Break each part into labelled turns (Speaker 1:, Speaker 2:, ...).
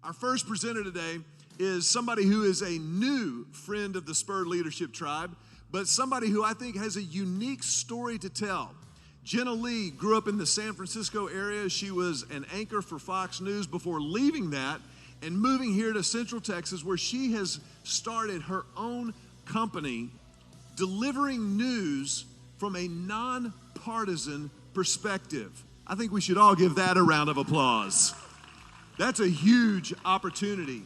Speaker 1: Our first presenter today is somebody who is a new friend of the SPUR Leadership Tribe, but somebody who I think has a unique story to tell. Jenna grew up in the San Francisco area. She was an anchor for Fox News before leaving that and moving here to Central Texas, where she has started her own company delivering news from a nonpartisan perspective. I think we should all give that a round of applause. That's a huge opportunity.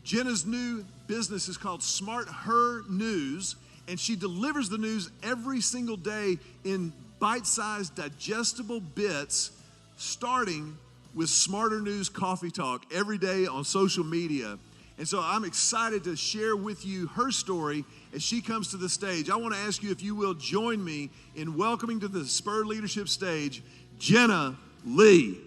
Speaker 1: Jenna's new business is called SmartHER News, and she delivers the news every single day in bite-sized, digestible bits, starting with Smarter News Coffee Talk every day on social media. And so I'm excited to share with you her story as she comes to the stage. I want to ask you if you will join me in welcoming to the SPUR Leadership stage, Jenna Lee.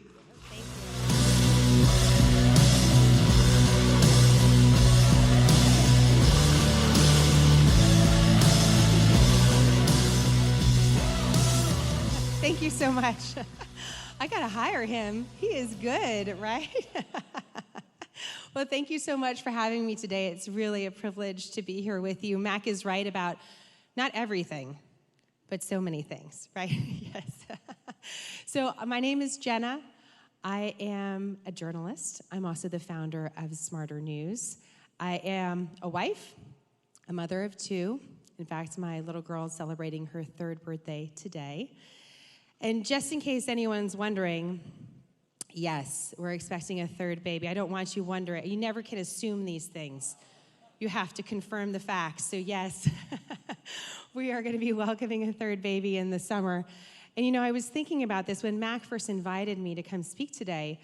Speaker 2: Thank you so much. I gotta hire him. He is good, right? Well, thank you so much for having me today. It's really a privilege to be here with you. Mac is right about not everything, but so many things, right? Yes. So my name is Jenna. I am a journalist. I'm also the founder of SmartHER News. I am a wife, a mother of two. In fact, my little girl is celebrating her 3rd birthday today. And just in case anyone's wondering, yes, we're expecting a 3rd baby. I don't want you wondering. You never can assume these things. You have to confirm the facts. So yes, we are going to be welcoming a 3rd baby in the summer. And you know, I was thinking about this when Mac first invited me to come speak today.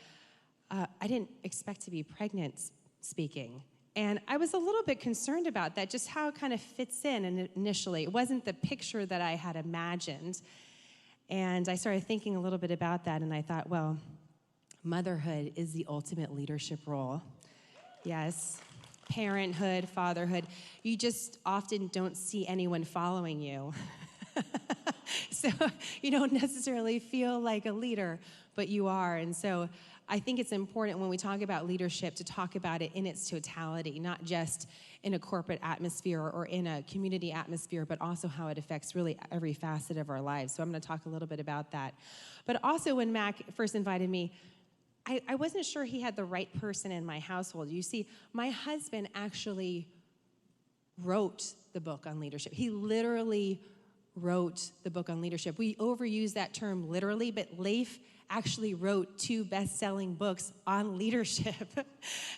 Speaker 2: I didn't expect to be pregnant speaking. And I was a little bit concerned about that, just how it kind of fits in initially. It wasn't the picture that I had imagined. And I started thinking a little bit about that, and I thought, well, motherhood is the ultimate leadership role. Yes, parenthood, fatherhood. You just often don't see anyone following you. So you don't necessarily feel like a leader, but you are. And so I think it's important when we talk about leadership to talk about it in its totality, not just in a corporate atmosphere or in a community atmosphere, but also how it affects really every facet of our lives. So I'm going to talk a little bit about that. But also when Mac first invited me, I wasn't sure he had the right person in my household. You see, my husband actually wrote the book on leadership. He literally wrote the book on leadership. We overuse that term literally, but Leif actually wrote 2 best-selling books on leadership.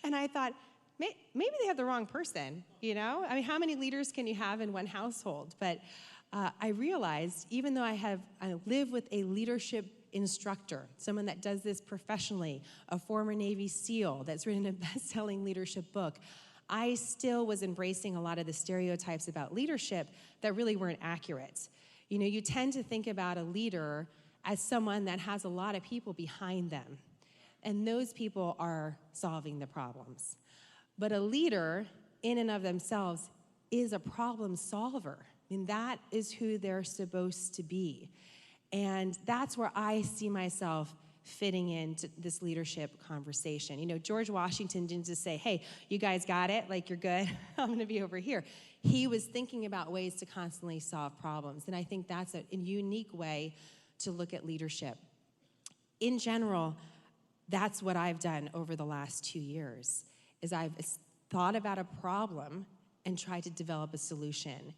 Speaker 2: And I thought, maybe they have the wrong person, you know? I mean, how many leaders can you have in one household? But I realized, even though I live with a leadership instructor, someone that does this professionally, a former Navy SEAL that's written a best-selling leadership book, I still was embracing a lot of the stereotypes about leadership that really weren't accurate. You know, you tend to think about a leader as someone that has a lot of people behind them, and those people are solving the problems. But a leader, in and of themselves, is a problem solver. I mean, that is who they're supposed to be. And that's where I see myself fitting into this leadership conversation. You know, George Washington didn't just say, hey, you guys got it, like you're good, I'm going to be over here. He was thinking about ways to constantly solve problems. And I think that's a unique way to look at leadership. In general, that's what I've done over the last 2 years, is I've thought about a problem and tried to develop a solution.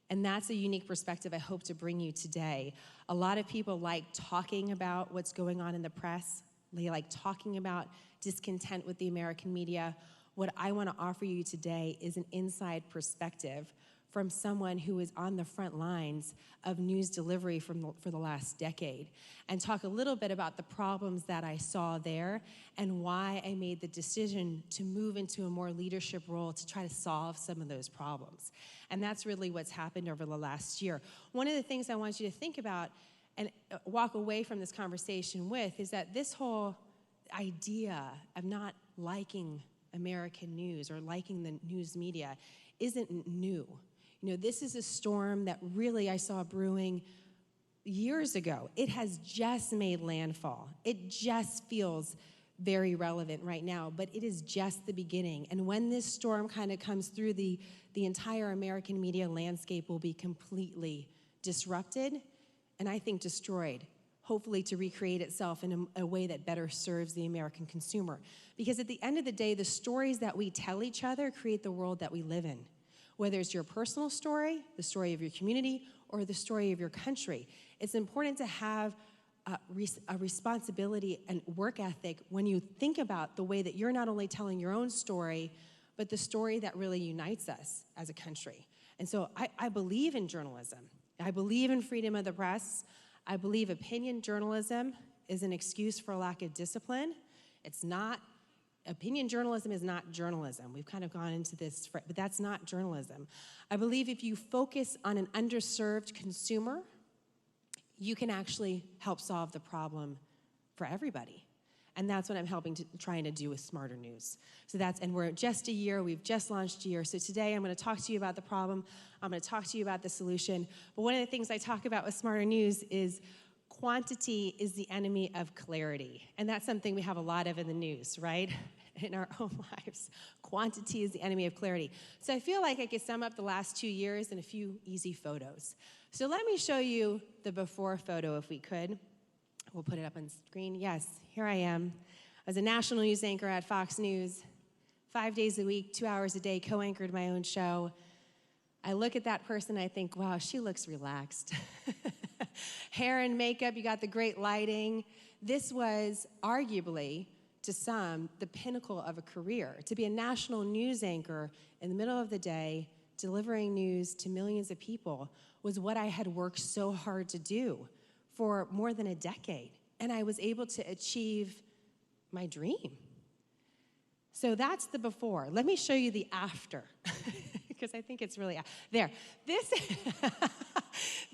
Speaker 2: And that's a unique perspective I hope to bring you today. A lot of people like talking about what's going on in the press. They like talking about discontent with the American media. What I want to offer you today is an inside perspective from someone who is on the front lines of news delivery for the last decade, and talk a little bit about the problems that I saw there and why I made the decision to move into a more leadership role to try to solve some of those problems. And that's really what's happened over the last year. One of the things I want you to think about and walk away from this conversation with is that this whole idea of not liking American news or liking the news media isn't new. You know, this is a storm that really I saw brewing years ago. It has just made landfall. It just feels very relevant right now, but it is just the beginning. And when this storm kind of comes through, the entire American media landscape will be completely disrupted and I think destroyed, hopefully to recreate itself in a way that better serves the American consumer. Because at the end of the day, the stories that we tell each other create the world that we live in. Whether it's your personal story, the story of your community, or the story of your country. It's important to have a responsibility and work ethic when you think about the way that you're not only telling your own story, but the story that really unites us as a country. And so I believe in journalism. I believe in freedom of the press. I believe opinion journalism is an excuse for a lack of discipline. It's not. Opinion journalism is not journalism. We've kind of gone into this, but that's not journalism. I believe if you focus on an underserved consumer, you can actually help solve the problem for everybody. And that's what I'm trying to do with SmartHER News. So and we're just a year, we've just launched a year. So today I'm gonna talk to you about the problem, I'm gonna talk to you about the solution. But one of the things I talk about with SmartHER News is quantity is the enemy of clarity. And that's something we have a lot of in the news, right? In our own lives. Quantity is the enemy of clarity. So I feel like I could sum up the last 2 years in a few easy photos. So let me show you the before photo if we could. We'll put it up on screen. Yes, here I am. I was a national news anchor at Fox News, 5 days a week, 2 hours a day, co-anchored my own show. I look at that person, I think, wow, she looks relaxed. Hair and makeup, you got the great lighting. This was arguably, to some, the pinnacle of a career. To be a national news anchor in the middle of the day, delivering news to millions of people, was what I had worked so hard to do for more than a decade. And I was able to achieve my dream. So that's the before. Let me show you the after, because I think it's really, there.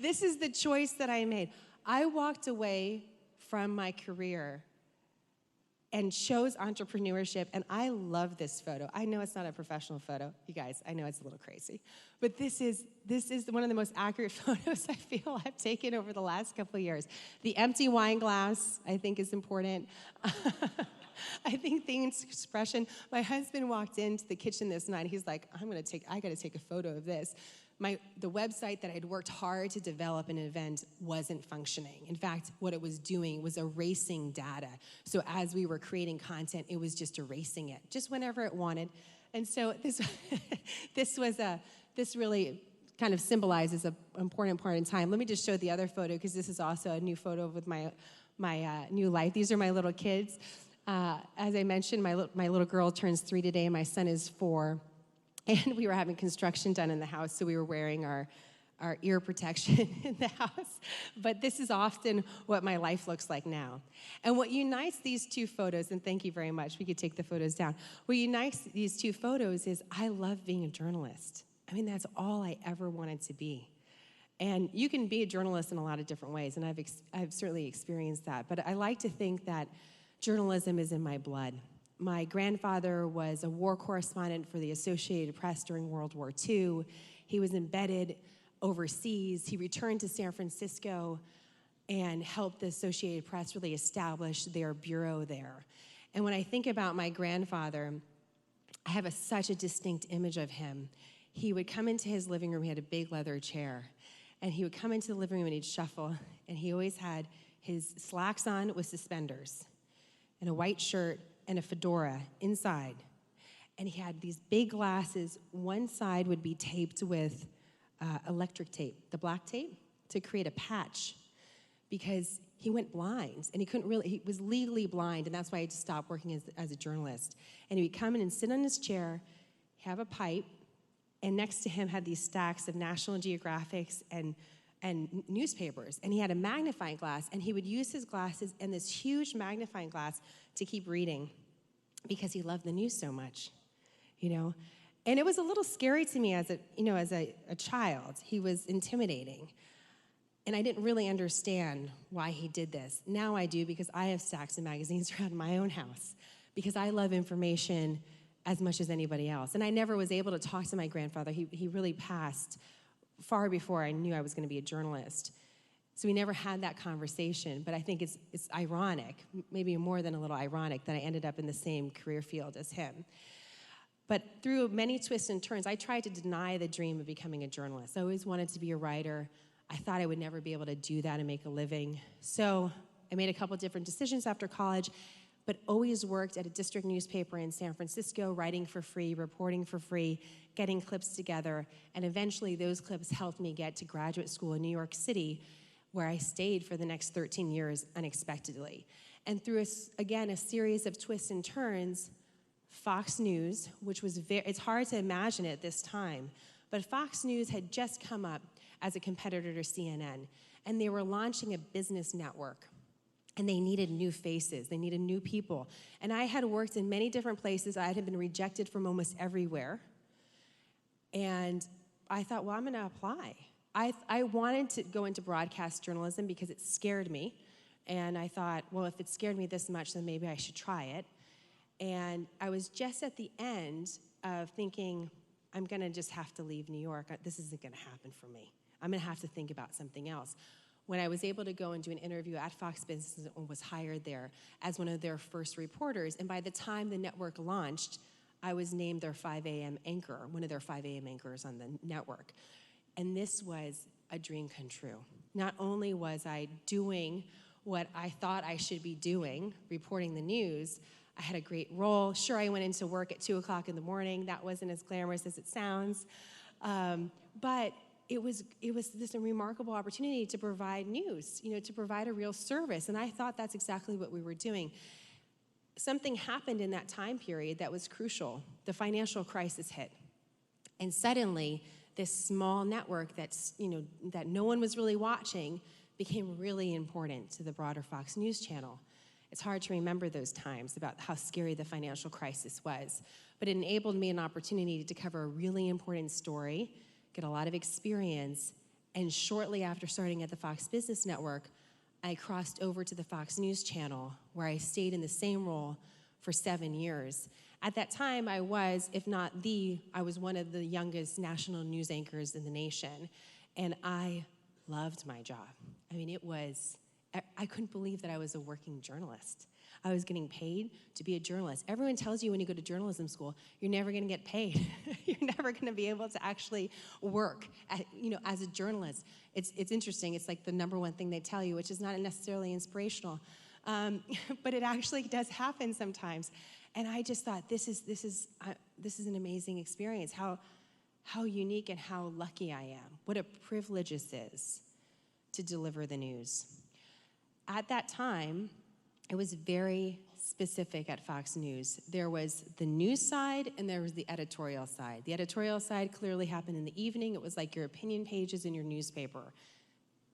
Speaker 2: This is the choice that I made. I walked away from my career and chose entrepreneurship, and I love this photo. I know it's not a professional photo, you guys, I know it's a little crazy, but this is one of the most accurate photos I feel I've taken over the last couple of years. The empty wine glass, I think, is important. I think the expression, my husband walked into the kitchen this night, he's like, I gotta take a photo of this. The website that I'd worked hard to develop an event wasn't functioning. In fact, what it was doing was erasing data. So as we were creating content, it was just erasing it, just whenever it wanted. And so this really kind of symbolizes an important part in time. Let me just show the other photo, because this is also a new photo with my new life. These are my little kids. As I mentioned, my little girl turns 3 today, and my son is 4. And we were having construction done in the house, so we were wearing our ear protection in the house. But this is often what my life looks like now. And what unites these two photos, and thank you very much, we could take the photos down. What unites these two photos is I love being a journalist. I mean, that's all I ever wanted to be. And you can be a journalist in a lot of different ways, and I've certainly experienced that. But I like to think that journalism is in my blood. My grandfather was a war correspondent for the Associated Press during World War II. He was embedded overseas. He returned to San Francisco and helped the Associated Press really establish their bureau there. And when I think about my grandfather, I have such a distinct image of him. He would come into his living room, he had a big leather chair, and he would come into the living room and he'd shuffle, and he always had his slacks on with suspenders and a white shirt and a fedora inside. And he had these big glasses. One side would be taped with electric tape, the black tape, to create a patch, because he went blind, and he was legally blind, and that's why he had to stop working as a journalist. And he would come in and sit on his chair, have a pipe, and next to him had these stacks of National Geographics and newspapers, and he had a magnifying glass, and he would use his glasses and this huge magnifying glass to keep reading, because he loved the news so much, you know? And it was a little scary to me as a child. He was intimidating, and I didn't really understand why he did this. Now I do, because I have stacks of magazines around my own house, because I love information as much as anybody else. And I never was able to talk to my grandfather. He really passed far before I knew I was going to be a journalist. So we never had that conversation, but I think it's ironic, maybe more than a little ironic, that I ended up in the same career field as him. But through many twists and turns, I tried to deny the dream of becoming a journalist. I always wanted to be a writer. I thought I would never be able to do that and make a living. So I made a couple different decisions after college, but always worked at a district newspaper in San Francisco, writing for free, reporting for free, getting clips together, and eventually those clips helped me get to graduate school in New York City, where I stayed for the next 13 years unexpectedly. And through, again, a series of twists and turns, Fox News, which was it's hard to imagine at this time, but Fox News had just come up as a competitor to CNN, and they were launching a business network. And they needed new faces, they needed new people. And I had worked in many different places. I had been rejected from almost everywhere. And I thought, well, I'm gonna apply. I wanted to go into broadcast journalism because it scared me. And I thought, well, if it scared me this much, then maybe I should try it. And I was just at the end of thinking, I'm gonna just have to leave New York. This isn't gonna happen for me. I'm gonna have to think about something else. When I was able to go and do an interview at Fox Business and was hired there as one of their first reporters, and by the time the network launched, I was named their 5 a.m. anchor, one of their 5 a.m. anchors on the network. And this was a dream come true. Not only was I doing what I thought I should be doing, reporting the news, I had a great role. Sure, I went into work at 2 o'clock in the morning. That wasn't as glamorous as it sounds. But it was this a remarkable opportunity to provide news, to provide a real service. And I thought that's exactly what we were doing. Something happened in that time period that was crucial. The financial crisis hit. And suddenly, this small network that no one was really watching became really important to the broader Fox News channel. It's hard to remember those times about how scary the financial crisis was. But it enabled me an opportunity to cover a really important story, get a lot of experience, and shortly after starting at the Fox Business Network, I crossed over to the Fox News channel, where I stayed in the same role for 7 years. At that time, I was, if not I was one of the youngest national news anchors in the nation, and I loved my job. I mean, I couldn't believe that I was a working journalist. I was getting paid to be a journalist. Everyone tells you when you go to journalism school, you're never gonna get paid. You're never gonna be able to actually work as a journalist. It's interesting, it's like the number one thing they tell you, which is not necessarily inspirational. But it actually does happen sometimes. And I just thought, this is an amazing experience. How unique and how lucky I am. What a privilege this is to deliver the news. At that time, it was very specific at Fox News. There was the news side and there was the editorial side. The editorial side clearly happened in the evening. It was like your opinion pages in your newspaper.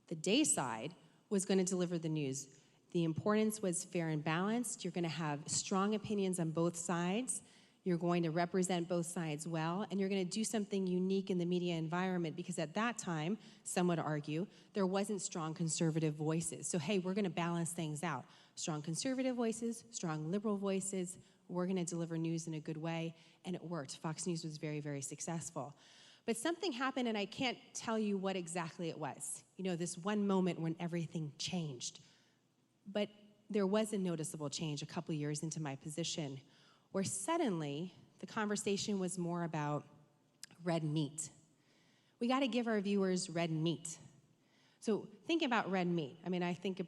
Speaker 2: The day side was going to deliver the news. The importance was fair and balanced. You're going to have strong opinions on both sides. You're going to represent both sides well, and you're going to do something unique in the media environment because at that time, some would argue, there wasn't strong conservative voices. So hey, we're going to balance things out. Strong conservative voices, strong liberal voices, we're going to deliver news in a good way, and it worked. Fox News was very, very successful. But something happened, and I can't tell you what exactly it was. This one moment when everything changed. But there was a noticeable change a couple years into my position where suddenly the conversation was more about red meat. We got to give our viewers red meat. So think about red meat. I mean, I'm thinking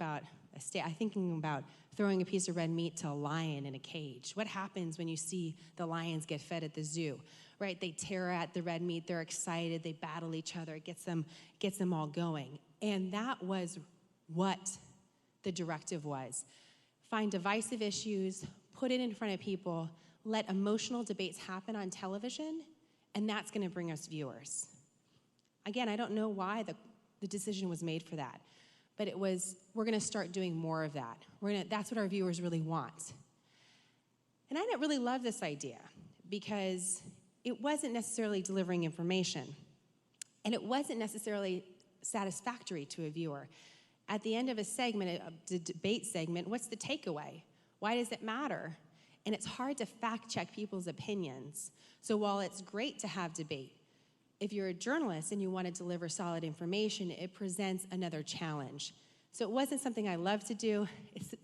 Speaker 2: about throwing a piece of red meat to a lion in a cage. What happens when you see the lions get fed at the zoo, right? They tear at the red meat, they're excited, they battle each other, it gets them all going. And that was what the directive was. Find divisive issues, put it in front of people, let emotional debates happen on television, and that's going to bring us viewers. Again, I don't know why the decision was made for that, but it was, we're going to start doing more of that. That's what our viewers really want. And I didn't really love this idea because it wasn't necessarily delivering information, and it wasn't necessarily satisfactory to a viewer. At the end of a segment, a debate segment, what's the takeaway? Why does it matter? And it's hard to fact check people's opinions. So while it's great to have debate, If you're a journalist and you want to deliver solid information, it presents another challenge. So it wasn't something I love to do.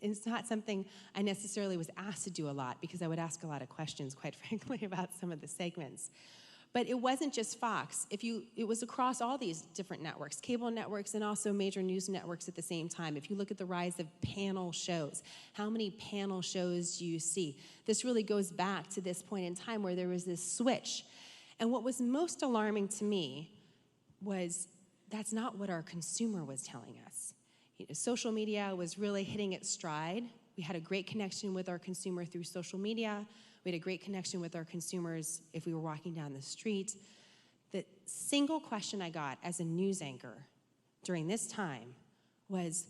Speaker 2: It's not something I necessarily was asked to do a lot because I would ask a lot of questions, quite frankly, about some of the segments. But it wasn't just Fox. It was across all these different networks, cable networks and also major news networks at the same time. If you look at the rise of panel shows, how many panel shows do you see? This really goes back to this point in time where there was this switch. And what was most alarming to me was that's not what our consumer was telling us. Social media was really hitting its stride. We had a great connection with our consumer through social media. We had a great connection with our consumers if we were walking down the street. The single question I got as a news anchor during this time was,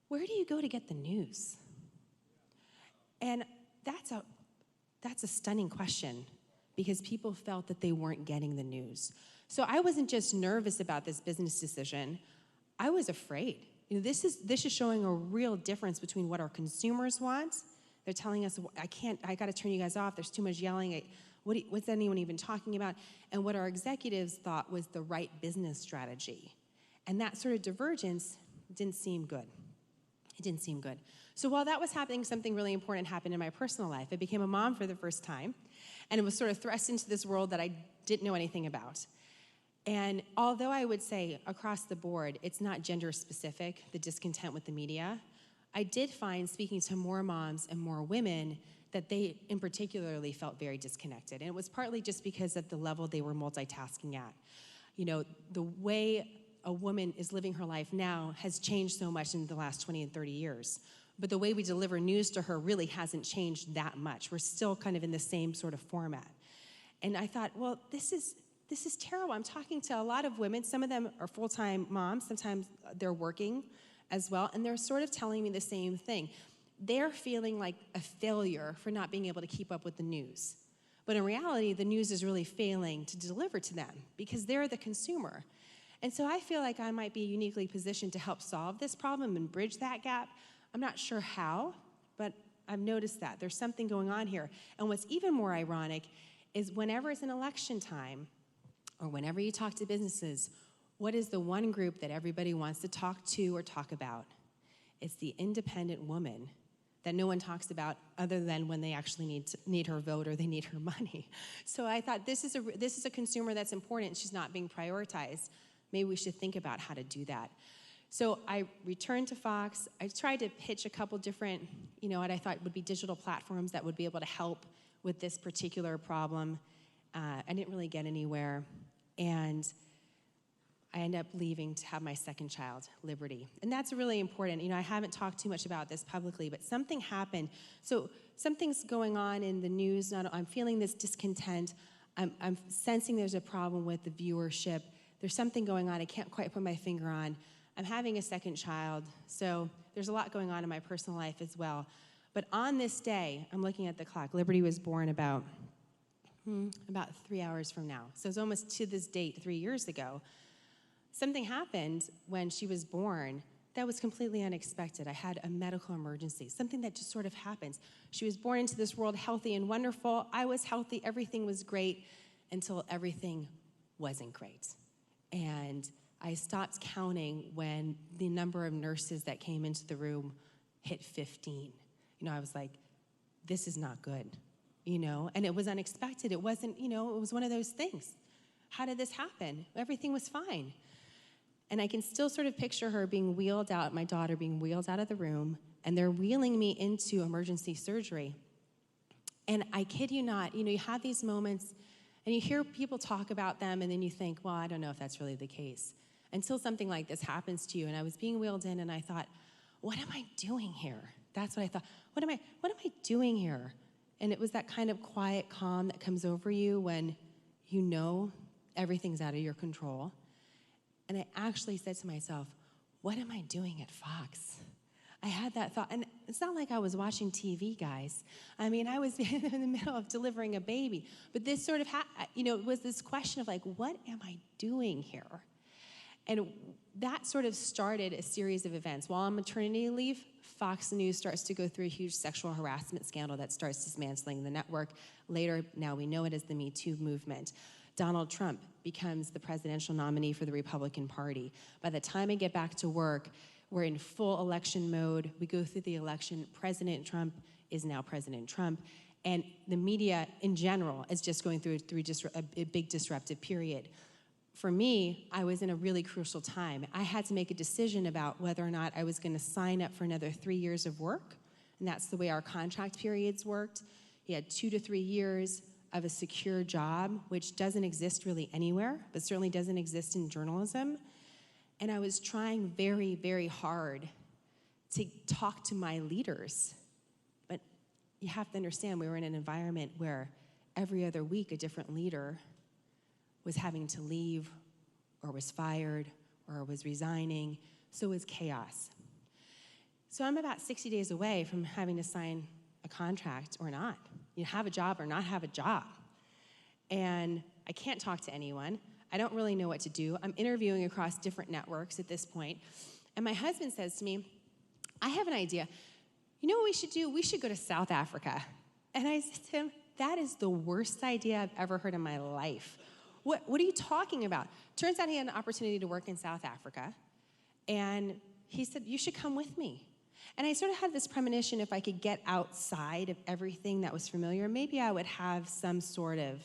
Speaker 2: where do you go to get the news? And that's a stunning question because people felt that they weren't getting the news. So I wasn't just nervous about this business decision, I was afraid. This is showing a real difference between what our consumers want. They're telling us, I got to turn you guys off. There's too much yelling. What's anyone even talking about? And what our executives thought was the right business strategy. And that sort of divergence didn't seem good. It didn't seem good. So while that was happening, something really important happened in my personal life. I became a mom for the first time, and it was sort of thrust into this world that I didn't know anything about. And although I would say across the board, it's not gender specific, the discontent with the media, I did find, speaking to more moms and more women, that they in particularly felt very disconnected. And it was partly just because of the level they were multitasking at. The way a woman is living her life now has changed so much in the last 20 and 30 years. But the way we deliver news to her really hasn't changed that much. We're still kind of in the same sort of format. And I thought, well, this is terrible. I'm talking to a lot of women. Some of them are full-time moms. Sometimes they're working as well, and they're sort of telling me the same thing. They're feeling like a failure for not being able to keep up with the news. But in reality, the news is really failing to deliver to them because they're the consumer. And so I feel like I might be uniquely positioned to help solve this problem and bridge that gap. I'm not sure how, but I've noticed that. There's something going on here. And what's even more ironic is whenever it's an election time, or whenever you talk to businesses, what is the one group that everybody wants to talk to or talk about? It's the independent woman that no one talks about other than when they actually need her vote or they need her money. So I thought this is a consumer that's important. She's not being prioritized. Maybe we should think about how to do that. So I returned to Fox. I tried to pitch a couple different, what I thought would be digital platforms that would be able to help with this particular problem. I didn't really get anywhere. And I ended up leaving to have my second child, Liberty. And that's really important. I haven't talked too much about this publicly, but something happened. So something's going on in the news. I'm feeling this discontent. I'm sensing there's a problem with the viewership. There's something going on I can't quite put my finger on. I'm having a second child, so there's a lot going on in my personal life as well. But on this day, I'm looking at the clock. Liberty was born about 3 hours from now. So it's almost to this date 3 years ago. Something happened when she was born that was completely unexpected. I had a medical emergency, something that just sort of happens. She was born into this world healthy and wonderful. I was healthy, everything was great, until everything wasn't great. And I stopped counting when the number of nurses that came into the room hit 15. I was like, this is not good, and it was unexpected. It wasn't, it was one of those things. How did this happen? Everything was fine. And I can still sort of picture her being wheeled out, my daughter being wheeled out of the room, and they're wheeling me into emergency surgery. And I kid you not, you have these moments, and you hear people talk about them, and then you think, well, I don't know if that's really the case. Until something like this happens to you. And I was being wheeled in, and I thought, what am I doing here? That's what I thought. What am I doing here? And it was that kind of quiet calm that comes over you when you know everything's out of your control. And I actually said to myself, what am I doing at Fox? I had that thought, and it's not like I was watching TV, guys. I was in the middle of delivering a baby. But this sort of, it was this question of what am I doing here? And that sort of started a series of events. While on maternity leave, Fox News starts to go through a huge sexual harassment scandal that starts dismantling the network. Later, now we know it as the Me Too movement. Donald Trump becomes the presidential nominee for the Republican Party. By the time I get back to work, we're in full election mode. We go through the election. President Trump is now President Trump. And the media in general is just going through a big disruptive period. For me, I was in a really crucial time. I had to make a decision about whether or not I was going to sign up for another 3 years of work, and that's the way our contract periods worked. You had 2 to 3 years of a secure job, which doesn't exist really anywhere, but certainly doesn't exist in journalism. And I was trying very, very hard to talk to my leaders. But you have to understand, we were in an environment where every other week a different leader was having to leave, or was fired, or was resigning, so it was chaos. So I'm about 60 days away from having to sign a contract or not. You have a job or not have a job. And I can't talk to anyone. I don't really know what to do. I'm interviewing across different networks at this point. And my husband says to me, I have an idea. You know what we should do? We should go to South Africa. And I said to him, that is the worst idea I've ever heard in my life. What are you talking about? Turns out he had an opportunity to work in South Africa. And he said, you should come with me. And I sort of had this premonition, if I could get outside of everything that was familiar, maybe I would have some sort of,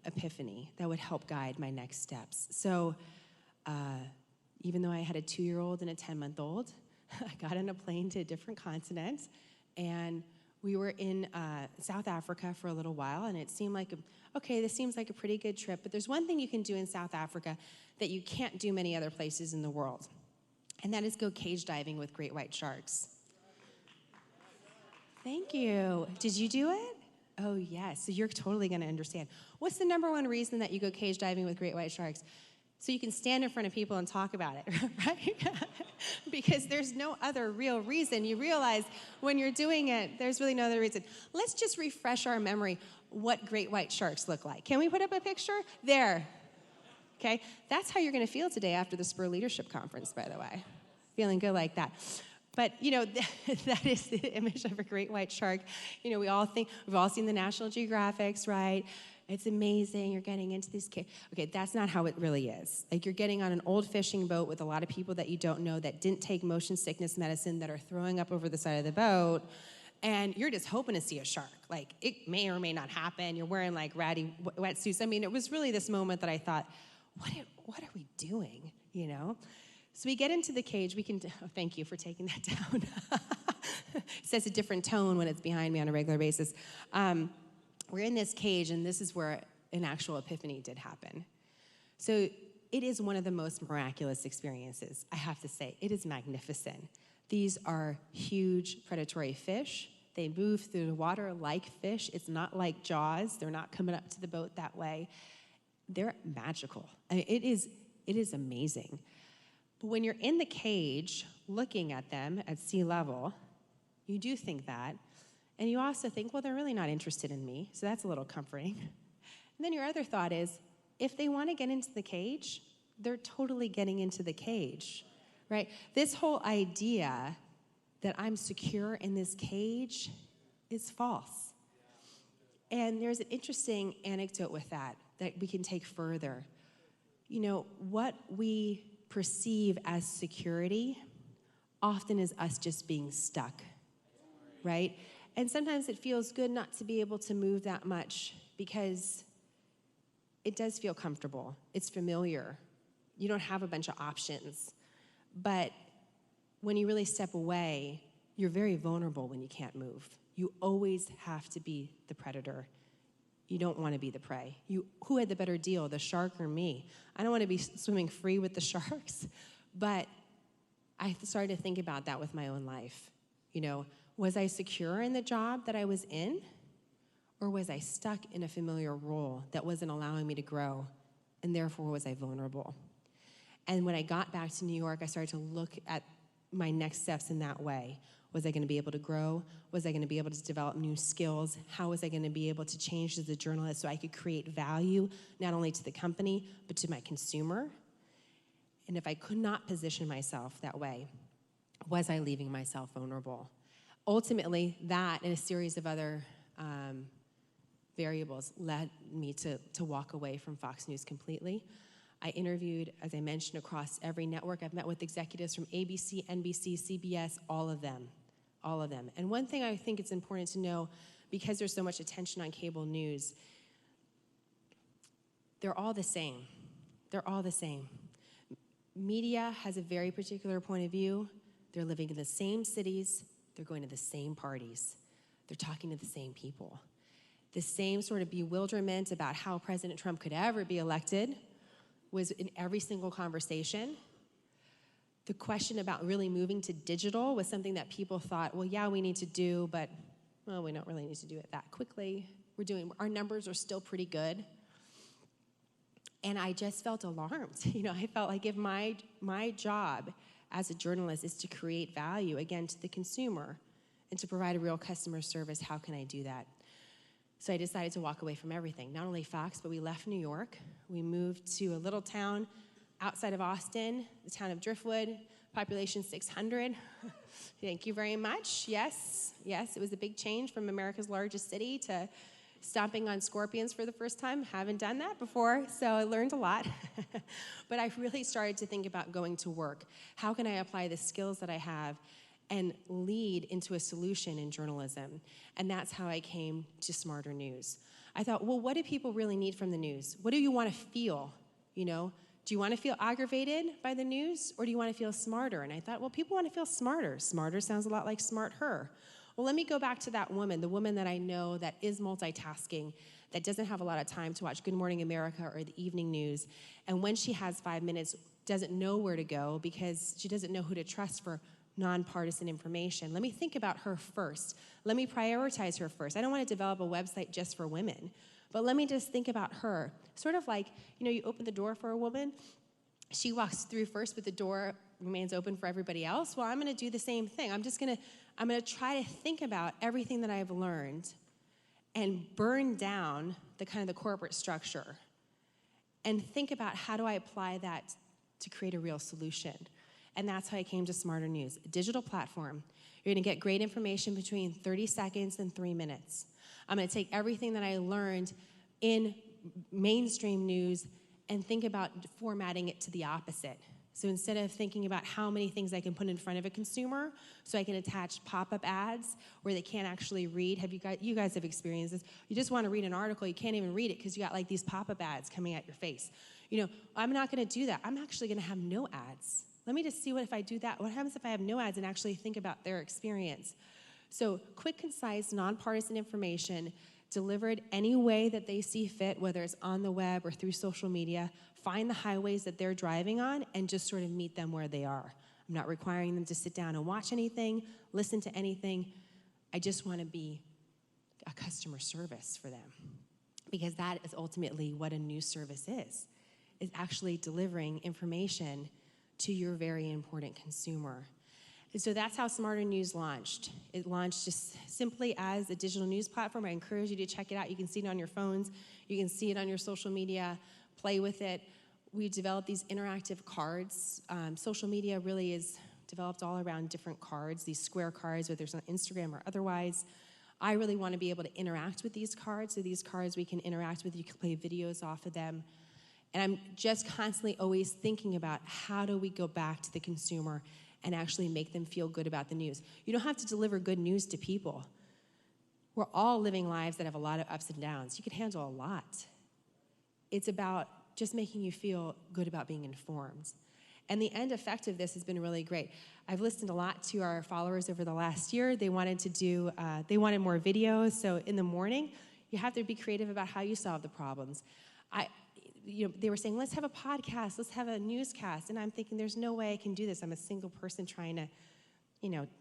Speaker 2: epiphany that would help guide my next steps. So even though I had a 2-year-old and a 10-month-old, I got on a plane to a different continent, and we were in South Africa for a little while, and it seemed like, this seems like a pretty good trip, but there's one thing you can do in South Africa that you can't do many other places in the world, and that is go cage diving with great white sharks. Thank you. Did you do it? Oh, yes. So you're totally going to understand. What's the number one reason that you go cage diving with great white sharks? So you can stand in front of people and talk about it, right? Because there's no other real reason. You realize when you're doing it, there's really no other reason. Let's just refresh our memory what great white sharks look like. Can we put up a picture? There. Okay? That's how you're going to feel today after the SPUR Leadership Conference, by the way. Feeling good like that. But, that is the image of a great white shark. We've all seen the National Geographics, right? It's amazing. You're getting into these caves. Okay, that's not how it really is. Like, you're getting on an old fishing boat with a lot of people that you don't know that didn't take motion sickness medicine, that are throwing up over the side of the boat, and you're just hoping to see a shark. Like, it may or may not happen. You're wearing, like, ratty wetsuits. I mean, it was really this moment that I thought, what are we doing, So we get into the cage. Thank you for taking that down. It says a different tone when it's behind me on a regular basis. We're in this cage, and this is where an actual epiphany did happen. So it is one of the most miraculous experiences, I have to say. It is magnificent. These are huge predatory fish. They move through the water like fish. It's not like Jaws. They're not coming up to the boat that way. They're magical. I mean, it is amazing. But when you're in the cage looking at them at sea level, you do think that. And you also think, well, they're really not interested in me, so that's a little comforting. And then your other thought is, if they want to get into the cage, they're totally getting into the cage, right? This whole idea that I'm secure in this cage is false. And there's an interesting anecdote with that we can take further. What we perceive as security often is us just being stuck, right? And sometimes it feels good not to be able to move that much because it does feel comfortable. It's familiar. You don't have a bunch of options. But when you really step away, you're very vulnerable when you can't move. You always have to be the predator. You don't want to be the prey. Who had the better deal, the shark or me? I don't want to be swimming free with the sharks. But I started to think about that with my own life. Was I secure in the job that I was in? Or was I stuck in a familiar role that wasn't allowing me to grow? And therefore, was I vulnerable? And when I got back to New York, I started to look at my next steps in that way. Was I going to be able to grow? Was I going to be able to develop new skills? How was I going to be able to change as a journalist so I could create value, not only to the company, but to my consumer? And if I could not position myself that way, was I leaving myself vulnerable? Ultimately, that and a series of other variables led me to walk away from Fox News completely. I interviewed, as I mentioned, across every network. I've met with executives from ABC, NBC, CBS, all of them. And one thing I think it's important to know, because there's so much attention on cable news, they're all the same. They're all the same. Media has a very particular point of view. They're living in the same cities. They're going to the same parties. They're talking to the same people. The same sort of bewilderment about how President Trump could ever be elected was in every single conversation. The question about really moving to digital was something that people thought, well, yeah, we need to do, but well, we don't really need to do it that quickly. Our numbers are still pretty good. And I just felt alarmed. I felt like if my job as a journalist is to create value, again, to the consumer and to provide a real customer service, how can I do that? So I decided to walk away from everything, not only Fox, but we left New York. We moved to a little town outside of Austin, the town of Driftwood, population 600. Thank you very much. Yes, it was a big change from America's largest city to stomping on scorpions for the first time. Haven't done that before, so I learned a lot. But I really started to think about going to work. How can I apply the skills that I have and lead into a solution in journalism? And that's how I came to SmartHER News. I thought, well, what do people really need from the news? What do you want to feel? Do you want to feel aggravated by the news, or do you want to feel smarter? And I thought, well, people want to feel smarter. Smarter sounds a lot like SmartHER. Well, let me go back to that woman, the woman that I know that is multitasking, that doesn't have a lot of time to watch Good Morning America or the evening news, and when she has 5 minutes, doesn't know where to go because she doesn't know who to trust for nonpartisan information. Let me think about her first. Let me prioritize her first. I don't want to develop a website just for women, but let me just think about her. Sort of like, you open the door for a woman, she walks through first, but the door remains open for everybody else. Well, I'm going to do the same thing. I'm going to try to think about everything that I've learned and burn down the corporate structure and think about how do I apply that to create a real solution. And that's how I came to SmartHER News, a digital platform. You're going to get great information between 30 seconds and 3 minutes. I'm going to take everything that I learned in mainstream news and think about formatting it to the opposite. So instead of thinking about how many things I can put in front of a consumer, so I can attach pop-up ads where they can't actually read. You guys have experienced this. You just want to read an article, you can't even read it because you got these pop-up ads coming at your face. I'm not going to do that. I'm actually going to have no ads. Let me just see if I do that. What happens if I have no ads and actually think about their experience? So quick, concise, nonpartisan information delivered any way that they see fit, whether it's on the web or through social media. Find the highways that they're driving on and just sort of meet them where they are. I'm not requiring them to sit down and watch anything, listen to anything. I just want to be a customer service for them, because that is ultimately what a news service is actually delivering information to your very important consumer. And so that's how SmartHER News launched. It launched just simply as a digital news platform. I encourage you to check it out. You can see it on your phones. You can see it on your social media. Play with it. We developed these interactive cards. Social media really is developed all around different cards, these square cards, whether it's on Instagram or otherwise. I really want to be able to interact with these cards. So these cards we can interact with. You can play videos off of them. And I'm just constantly always thinking about how do we go back to the consumer and actually make them feel good about the news. You don't have to deliver good news to people. We're all living lives that have a lot of ups and downs. You can handle a lot. It's about just making you feel good about being informed. And the end effect of this has been really great. I've listened a lot to our followers over the last year. They wanted more videos. So in the morning, you have to be creative about how you solve the problems. They were saying, let's have a podcast, let's have a newscast. And I'm thinking, there's no way I can do this. I'm a single person trying to,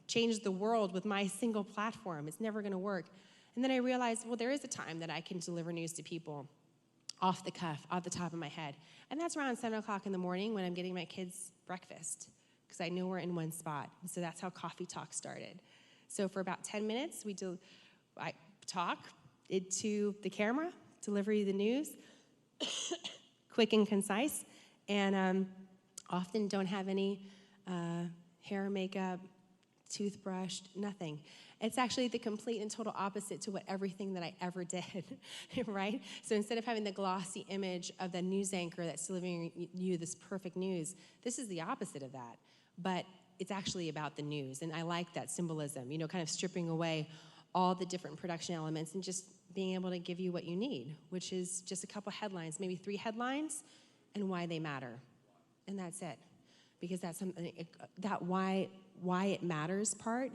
Speaker 2: change the world with my single platform. It's never going to work. And then I realized, well, there is a time that I can deliver news to people off the cuff, off the top of my head. And that's around 7 o'clock in the morning when I'm getting my kids breakfast, because I know we're in one spot. And so that's how Coffee Talk started. So for about 10 minutes, I talk to the camera, deliver you the news, quick and concise, and often don't have any hair, makeup, toothbrushed, nothing. It's actually the complete and total opposite to what everything that I ever did, right? So instead of having the glossy image of the news anchor that's delivering you this perfect news, this is the opposite of that. But it's actually about the news, and I like that symbolism, kind of stripping away all the different production elements and just being able to give you what you need, which is just a couple headlines, maybe 3 headlines, and why they matter. And that's it. Because that's something, that why it matters part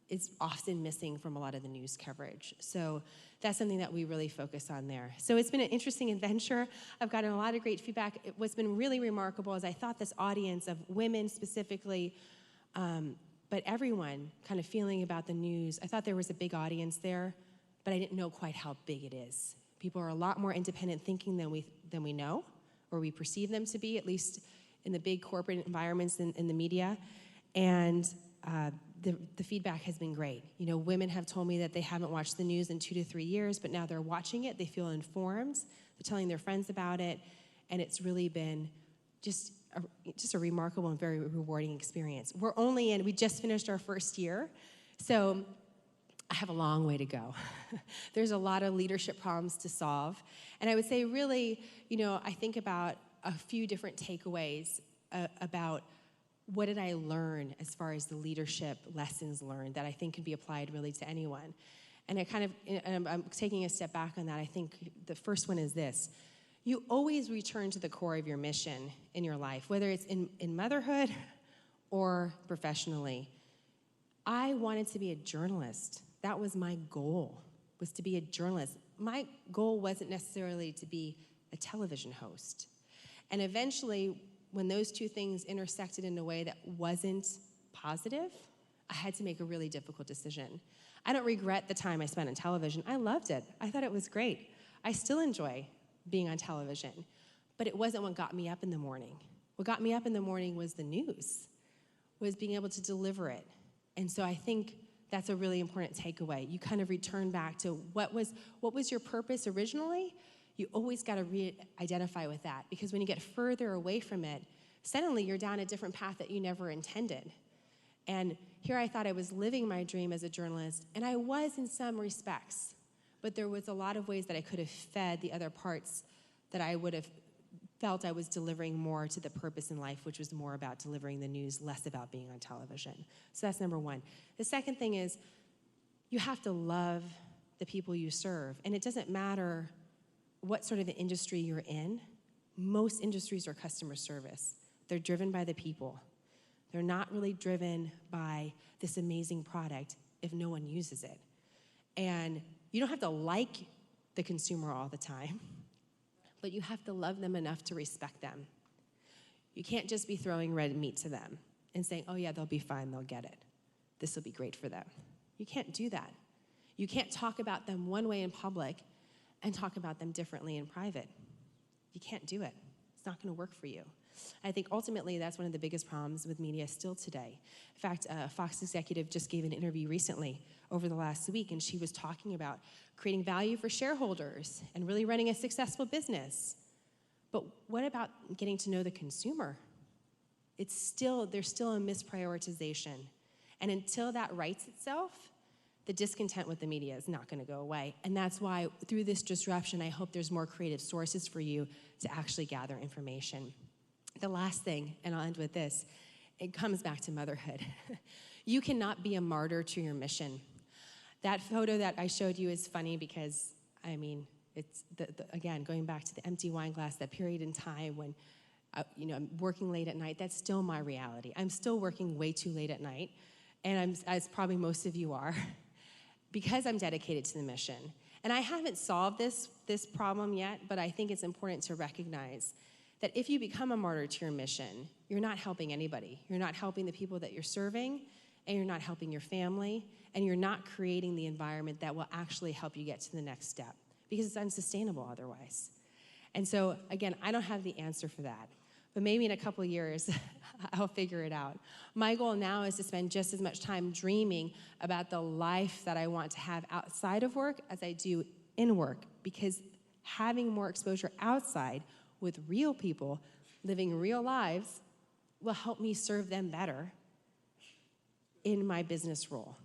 Speaker 2: is often missing from a lot of the news coverage. So that's something that we really focus on there. So it's been an interesting adventure. I've gotten a lot of great feedback. What's been really remarkable is I thought this audience of women specifically, but everyone kind of feeling about the news, I thought there was a big audience there, but I didn't know quite how big it is. People are a lot more independent thinking than we know, or we perceive them to be, at least in the big corporate environments in the media. And the feedback has been great. Women have told me that they haven't watched the news in 2 to 3 years, but now they're watching it, they feel informed, they're telling their friends about it, and it's really been just a remarkable and very rewarding experience. We just finished our first year, so I have a long way to go. There's a lot of leadership problems to solve, and I would say really, I think about a few different takeaways about what did I learn as far as the leadership lessons learned that I think can be applied really to anyone. And I'm taking a step back on that. I think the first one is this. You always return to the core of your mission in your life, whether it's in motherhood or professionally. I wanted to be a journalist. That was my goal, was to be a journalist. My goal wasn't necessarily to be a television host. And eventually, when those two things intersected in a way that wasn't positive, I had to make a really difficult decision. I don't regret the time I spent on television. I loved it. I thought it was great. I still enjoy being on television, but it wasn't what got me up in the morning. What got me up in the morning was the news, was being able to deliver it. And so I think that's a really important takeaway. You kind of return back to what was your purpose originally. You always got to re-identify with that, because when you get further away from it, suddenly you're down a different path that you never intended. And here I thought I was living my dream as a journalist, and I was in some respects, but there was a lot of ways that I could have fed the other parts that I would have felt I was delivering more to the purpose in life, which was more about delivering the news, less about being on television. So that's number one. The second thing is you have to love the people you serve, and it doesn't matter what sort of an industry you're in. Most industries are customer service. They're driven by the people. They're not really driven by this amazing product if no one uses it. And you don't have to like the consumer all the time, but you have to love them enough to respect them. You can't just be throwing red meat to them and saying, oh yeah, they'll be fine, they'll get it. This will be great for them. You can't do that. You can't talk about them one way in public and talk about them differently in private. You can't do it. It's not going to work for you. I think ultimately that's one of the biggest problems with media still today. In fact, a Fox executive just gave an interview recently over the last week, and she was talking about creating value for shareholders and really running a successful business. But what about getting to know the consumer? There's still a misprioritization. And until that rights itself, the discontent with the media is not going to go away. And that's why through this disruption, I hope there's more creative sources for you to actually gather information. The last thing, and I'll end with this, it comes back to motherhood. You cannot be a martyr to your mission. That photo that I showed you is funny because, it's, again, going back to the empty wine glass, that period in time when, I'm working late at night, that's still my reality. I'm still working way too late at night, and as probably most of you are, because I'm dedicated to the mission. And I haven't solved this problem yet, but I think it's important to recognize that if you become a martyr to your mission, you're not helping anybody. You're not helping the people that you're serving, and you're not helping your family, and you're not creating the environment that will actually help you get to the next step, because it's unsustainable otherwise. And so, again, I don't have the answer for that, but maybe in a couple of years, I'll figure it out. My goal now is to spend just as much time dreaming about the life that I want to have outside of work as I do in work, because having more exposure outside with real people living real lives will help me serve them better in my business role.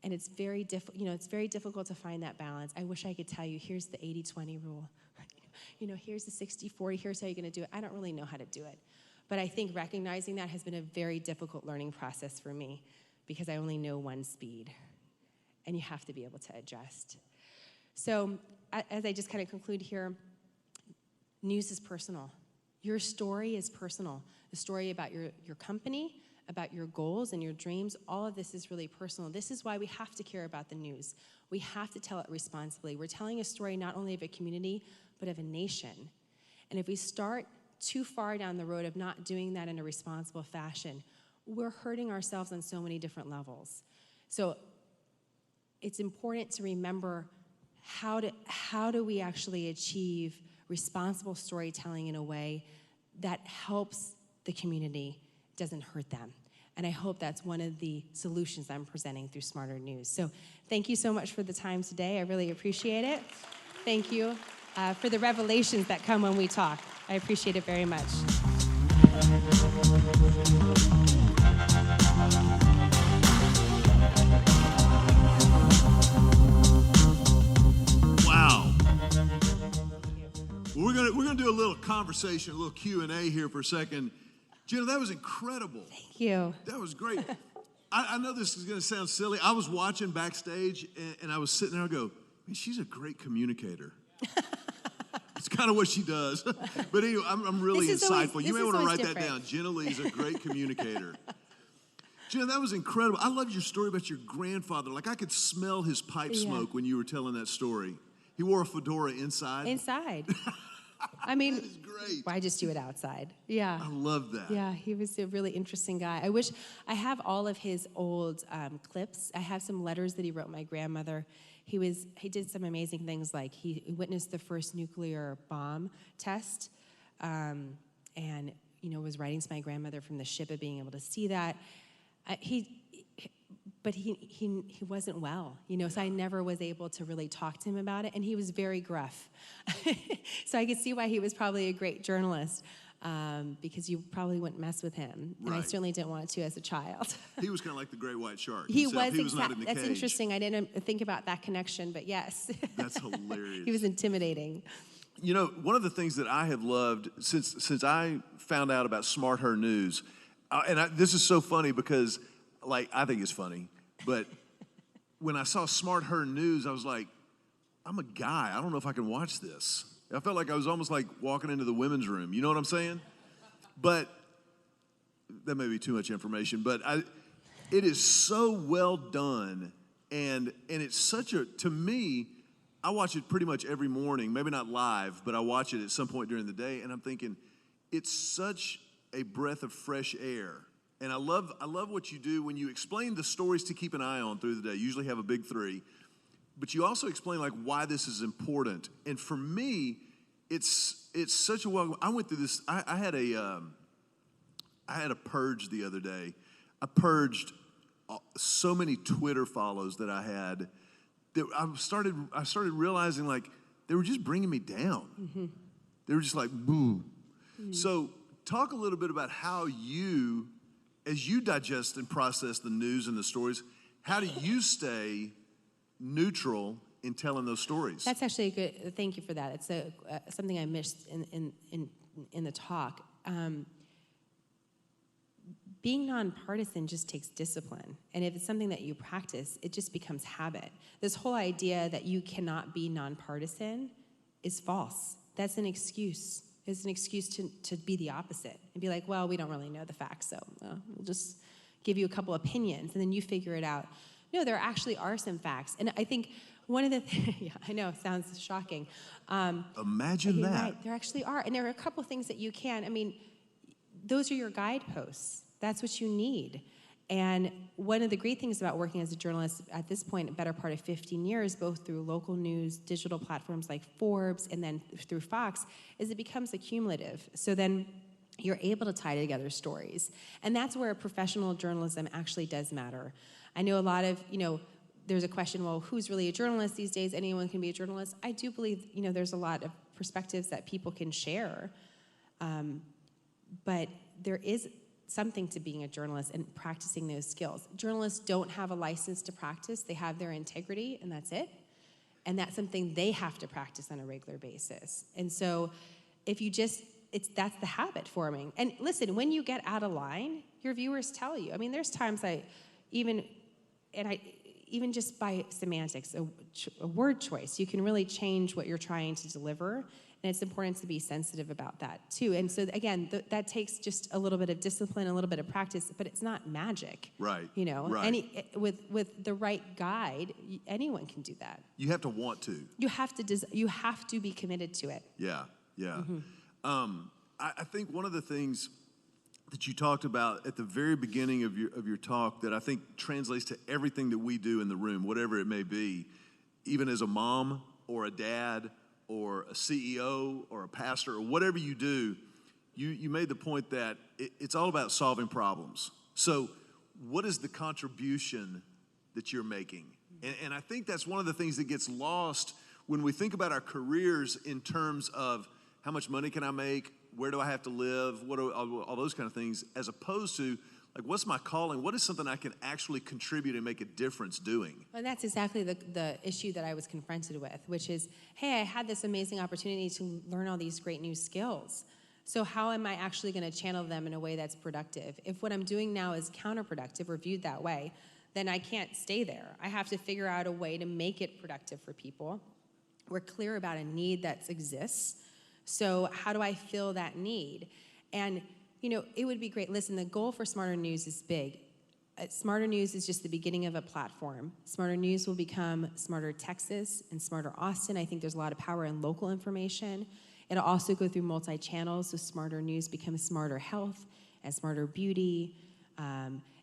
Speaker 2: And it's very it's very difficult to find that balance. I wish I could tell you, here's the 80-20 rule. Here's the 60-40, here's how you're gonna do it. I don't really know how to do it. But I think recognizing that has been a very difficult learning process for me because I only know one speed. And you have to be able to adjust. So as I just kind of conclude here, news is personal. Your story is personal. The story about your company, about your goals and your dreams, all of this is really personal. This is why we have to care about the news. We have to tell it responsibly. We're telling a story not only of a community, but of a nation. And if we start too far down the road of not doing that in a responsible fashion, we're hurting ourselves on so many different levels. So it's important to remember how do we actually achieve responsible storytelling in a way that helps the community, doesn't hurt them. And I hope that's one of the solutions I'm presenting through SmartHER News. So thank you so much for the time today. I really appreciate it. Thank you for the revelations that come when we talk. I appreciate it very much.
Speaker 1: Wow. Well, we're gonna do a little conversation, a little Q&A here for a second. Jenna, that was incredible.
Speaker 2: Thank you.
Speaker 1: That was great. I know this is going to sound silly. I was watching backstage, and I was sitting there and go, man, she's a great communicator. It's kind of what she does. But anyway, I'm really insightful. You may want to write that down. Jenna Lee's a great communicator. Jenna, that was incredible. I loved your story about your grandfather. Like, I could smell his pipe smoke when you were telling that story. He wore a fedora inside.
Speaker 2: Inside. I mean,
Speaker 1: that is great.
Speaker 2: I just do it outside. Yeah.
Speaker 1: I love that.
Speaker 2: Yeah, he was a really interesting guy. I have all of his old clips. I have some letters that he wrote my grandmother. He did some amazing things, like he witnessed the first nuclear bomb test, and was writing to my grandmother from the ship of being able to see that. But he wasn't well, so I never was able to really talk to him about it, and he was very gruff. So I could see why he was probably a great journalist, because you probably wouldn't mess with him, and I certainly didn't want to as a child.
Speaker 1: He was kind of like the great white shark.
Speaker 2: He was
Speaker 1: not in the
Speaker 2: That's
Speaker 1: cage.
Speaker 2: interesting. I didn't think about that connection, but yes.
Speaker 1: That's hilarious.
Speaker 2: He was intimidating.
Speaker 1: One of the things that I have loved since I found out about SmartHER News, this is so funny because, I think it's funny, but when I saw SmartHER News, I was like, I'm a guy. I don't know if I can watch this. I felt like I was almost like walking into the women's room. You know what I'm saying? But that may be too much information. But it is so well done, and it's to me, I watch it pretty much every morning. Maybe not live, but I watch it at some point during the day, and I'm thinking, it's such a breath of fresh air. And I love what you do when you explain the stories to keep an eye on through the day. You usually have a big three. But you also explain why this is important. And for me, it's such a I went through this. I had a purge the other day. I purged so many Twitter follows that I had that I started realizing they were just bringing me down. Mm-hmm. They were just like, boo. Mm-hmm. So talk a little bit about how you, as you digest and process the news and the stories, how do you stay neutral in telling those stories?
Speaker 2: That's actually a good. Thank you for that. It's something I missed in the talk. Being nonpartisan just takes discipline, and if it's something that you practice, it just becomes habit. This whole idea that you cannot be nonpartisan is false. That's an excuse. It's an excuse to be the opposite and be like, well, we don't really know the facts, so we'll just give you a couple opinions, and then you figure it out. No, there actually are some facts. And I think one of the things, yeah, I know, sounds shocking.
Speaker 1: Imagine that.
Speaker 2: Right, there actually are. And there are a couple things that you can, those are your guideposts. That's what you need. And one of the great things about working as a journalist at this point, a better part of 15 years, both through local news, digital platforms like Forbes, and then through Fox, is it becomes accumulative. So then you're able to tie together stories. And that's where professional journalism actually does matter. I know a lot of, there's a question, well, who's really a journalist these days? Anyone can be a journalist. I do believe, there's a lot of perspectives that people can share. But there is something to being a journalist and practicing those skills. Journalists don't have a license to practice. They have their integrity, and that's it. And that's something they have to practice on a regular basis. And so if you just, that's the habit forming. And listen, when you get out of line, your viewers tell you. I mean, there's times even just by semantics, a word choice, you can really change what you're trying to deliver. And it's important to be sensitive about that too. And so again, that takes just a little bit of discipline, a little bit of practice, but it's not magic.
Speaker 1: Right.
Speaker 2: You know,
Speaker 1: right.
Speaker 2: With the right guide, anyone can do that.
Speaker 1: You have to want to.
Speaker 2: You have to be committed to it.
Speaker 1: Yeah. I think one of the things that you talked about at the very beginning of your talk that I think translates to everything that we do in the room, whatever it may be, even as a mom or a dad or a CEO or a pastor or whatever you do, you made the point that it's all about solving problems. So what is the contribution that you're making? And I think that's one of the things that gets lost when we think about our careers in terms of how much money can I make, where do I have to live, all those kind of things, as opposed to, like, what's my calling? What is something I can actually contribute and make a difference doing?
Speaker 2: And that's exactly the issue that I was confronted with, which is, hey, I had this amazing opportunity to learn all these great new skills. So how am I actually going to channel them in a way that's productive? If what I'm doing now is counterproductive or viewed that way, then I can't stay there. I have to figure out a way to make it productive for people. We're clear about a need that exists. So how do I fill that need? And, you know, it would be great. Listen, the goal for SmartHER News is big. SmartHER News is just the beginning of a platform. SmartHER News will become SmartHER Texas and SmartHER Austin. I think there's a lot of power in local information. It'll also go through multi-channels, so SmartHER News becomes SmartHER Health and SmartHER Beauty.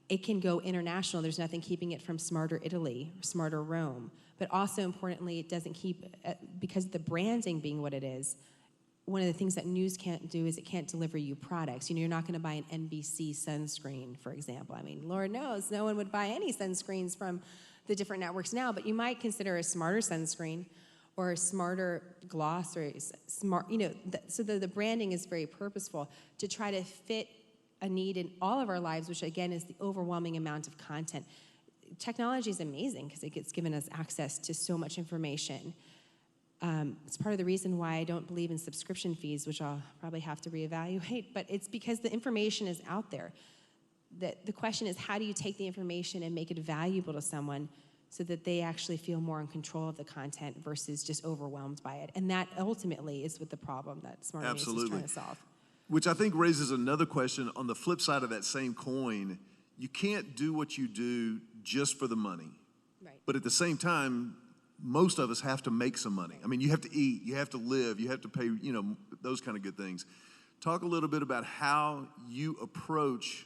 Speaker 2: It can go international. There's nothing keeping it from SmartHER Italy or SmartHER Rome. But also, importantly, it doesn't keep, because of the branding being what it is, one of the things that news can't do is it can't deliver you products. You know, you're not going to buy an NBC sunscreen, for example. I mean, Lord knows no one would buy any sunscreens from the different networks now, but you might consider a SmartHER sunscreen or a SmartHER gloss or smart, you know, so the branding is very purposeful to try to fit a need in all of our lives, which again is the overwhelming amount of content. Technology is amazing because it gets given us access to so much information. It's part of the reason why I don't believe in subscription fees, which I'll probably have to reevaluate, but it's because the information is out there. The question is, how do you take the information and make it valuable to someone so that they actually feel more in control of the content versus just overwhelmed by it? And that ultimately is what the problem that SmartHER News is trying to solve.
Speaker 1: Which I think raises another question on the flip side of that same coin. You can't do what you do just for the money.
Speaker 2: Right.
Speaker 1: But at the same time, most of us have to make some money. I mean, you have to eat, you have to live, you have to pay, you know, those kind of good things. Talk a little bit about how you approach,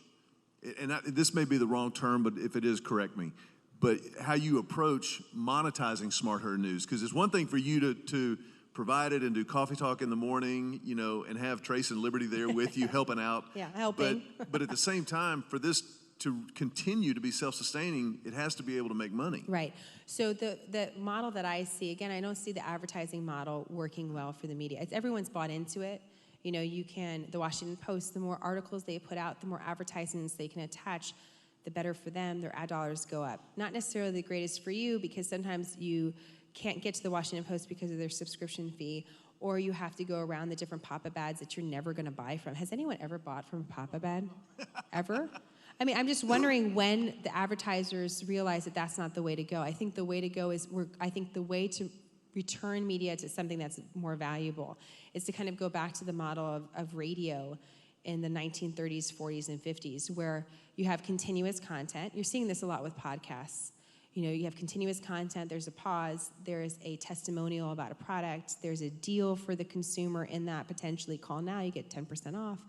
Speaker 1: and this may be the wrong term, but if it is, correct me, but how you approach monetizing SmartHER News. Because it's one thing for you to provide it and do coffee talk in the morning, you know, and have Trace and Liberty there with you, helping out.
Speaker 2: Yeah, helping.
Speaker 1: But at the same time, for this to continue to be self-sustaining, it has to be able to make money.
Speaker 2: Right. So the model that I see, again, I don't see the advertising model working well for the media. Everyone's bought into it. You know, the Washington Post, the more articles they put out, the more advertisements they can attach, the better for them. Their ad dollars go up. Not necessarily the greatest for you, because sometimes you can't get to the Washington Post because of their subscription fee, or you have to go around the different pop-up ads that you're never going to buy from. Has anyone ever bought from a pop-up ad? Ever? I mean, I'm just wondering when the advertisers realize that that's not the way to go. I think the way to go is, I think the way to return media to something that's more valuable is to kind of go back to the model of radio in the 1930s, 40s, and 50s, where you have continuous content. You're seeing this a lot with podcasts. You know, you have continuous content, there's a pause, there's a testimonial about a product, there's a deal for the consumer in that potentially call now, you get 10% off.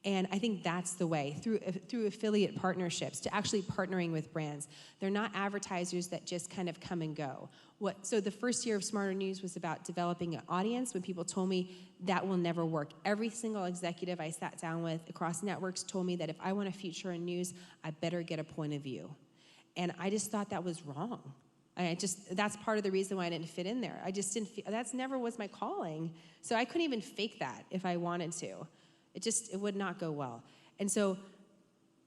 Speaker 2: And I think that's the way, through affiliate partnerships, to actually partnering with brands. They're not advertisers that just kind of come and go. So the first year of SmartHER News was about developing an audience when people told me that will never work. Every single executive I sat down with across networks told me that if I want to feature in news, I better get a point of view. And I just thought that was wrong. That's part of the reason why I didn't fit in there. I just didn't feel, that's never was my calling. So I couldn't even fake that if I wanted to. It would not go well. And so